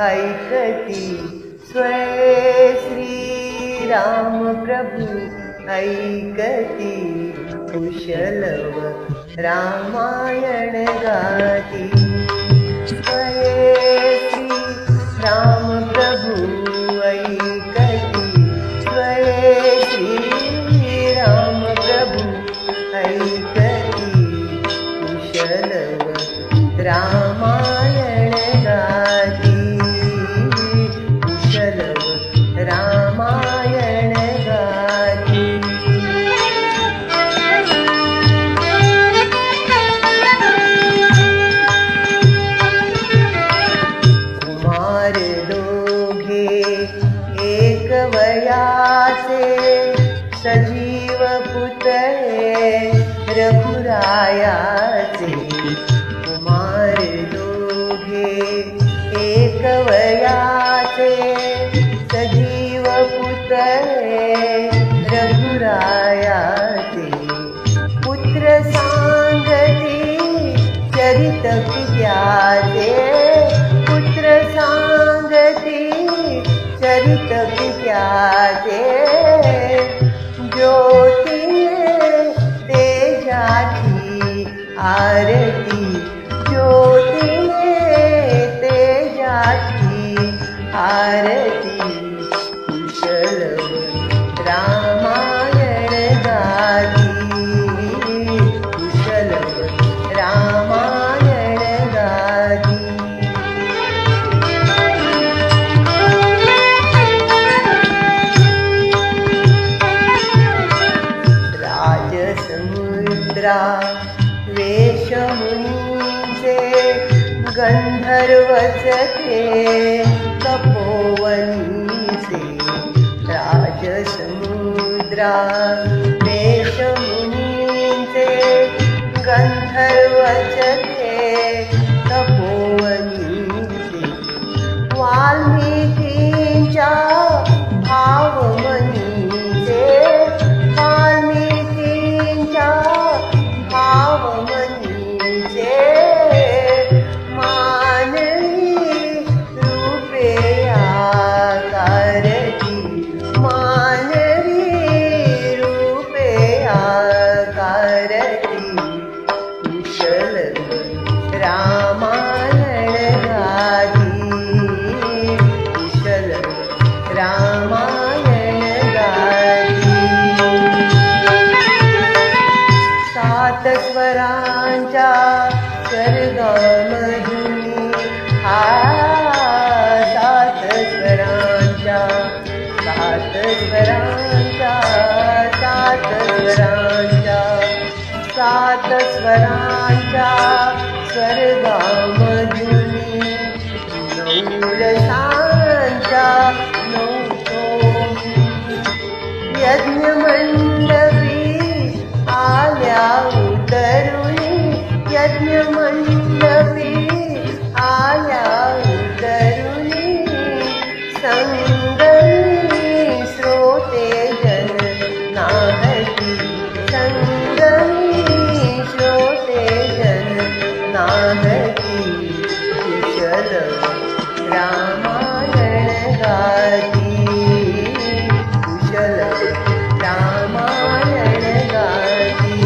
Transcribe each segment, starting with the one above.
ऐकती स्वय श्री राम प्रभु ऐकती कुशलव रामायण गाती स्वय श्री राम प्रभु ऐकती स्वय श्री राम प्रभु ऐकती कुशलव रामायण गाती रामायण गाती कुमार दोघे एक वयाचे सजीव पुतळे रघुरायाचे कुमार दोघे एक वयाचे सजीव पुतळे रघुरायाचे पुत्र सांगती चरित पित्याचे पुत्र सांगती चरित पित्याचे ज्योतीने तेजाची आरती ज्योतीने तेजाची आरती कुशलव रामायण गाती कुशलव रामायण गाती राजसमुद्रा वेशमुनीचे गंधर्वचते तपोवनीचे राजसमुद्रा वेशमुनीचे गंधर्वचते तपोवनीचे वाल्मिकींच्या भावमनीचे वाल्मिकींच्या भावमनीचे स्वरांच्या स्वर्गामधुनी सात स्वरांच्या सात स्वरांच्या सात स्वरांच्या सात स्वरांच्या स्वर्गामधुनी नऊ रसांच्या नऊ यज्ञमंडपी आल्या उतरुणी यज्ञमंडपी आल्या उतरुणी संगमी श्रोते जन नाहती संगमी श्रोते जन नाहती कुशलव रामायण गाती कुशलव रामायण गाती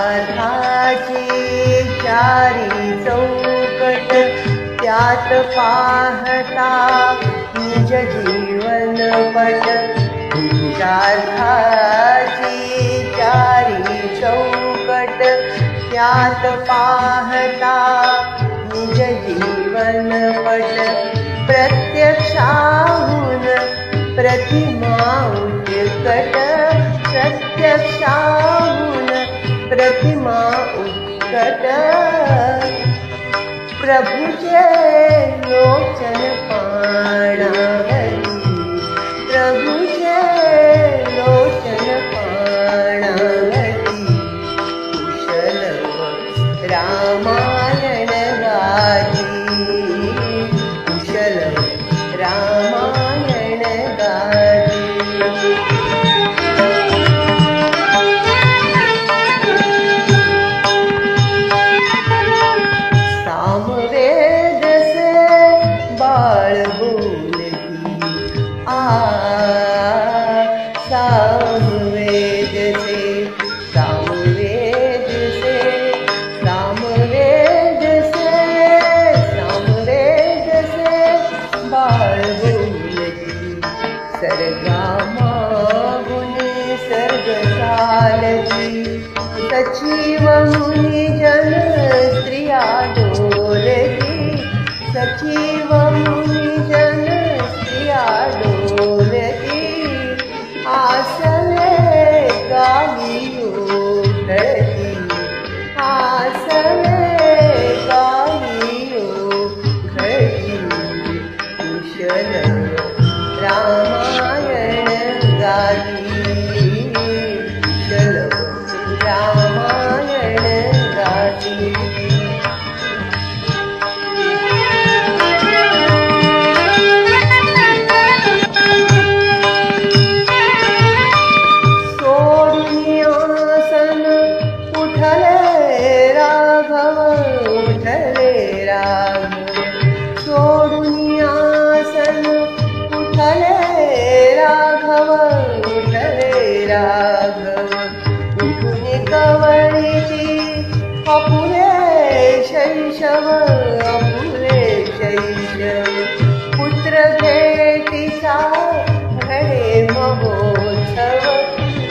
पुरुषार्थाची चारी चौकट त्यात पाहता निज जीवन पट पुरुषार्थाची चारी चौकट त्यात पाहता निज जीवन पट प्रत्यक्षाहून प्रतिमा उत्कट प्रत्यक्षाहून प्रतिमा उत्कट प्रभुचे लोचन पाणावती, प्रभुचे लोचन पाणावती, कुशल रामायण गाती, कुशल रामायण गाती। सामवेद से बाळ बोलती, सामवेद से, सामवेद से, सामवेद से, सामवेद से बाळ बोलती, सर्गामागुण सर्ग चालती, सचिव मुनी जन स्त्रिया डोलती, सचिव मुनी जन स्त्रिया डोलती, आसवे गाली ओढती, आसवे गाली ओढती, कुशल रामायण गाती, कुशल रामायण गाती। सोडून उठले राघव, उठले राघव, सोडून आसन उठले राघव, उठले राघव, उठून कवळीची अपुले शैशव, अपुले शैशव, पुत्र भेटीचा घडे महोत्सव,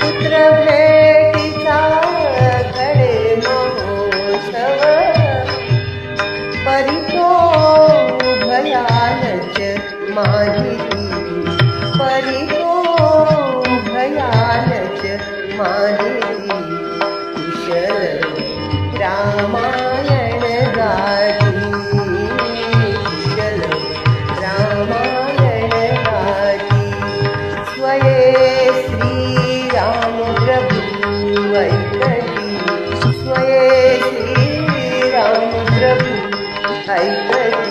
पुत्र भेटीचा घडे महोत्सव, परितो भयानच माहिती, परितो भयानच माहिती, कुशल रामायण गाती, कुशल रामायण गाती, स्वये श्री राम प्रभु ऐकती, स्वये श्री राम प्रभु ऐकती।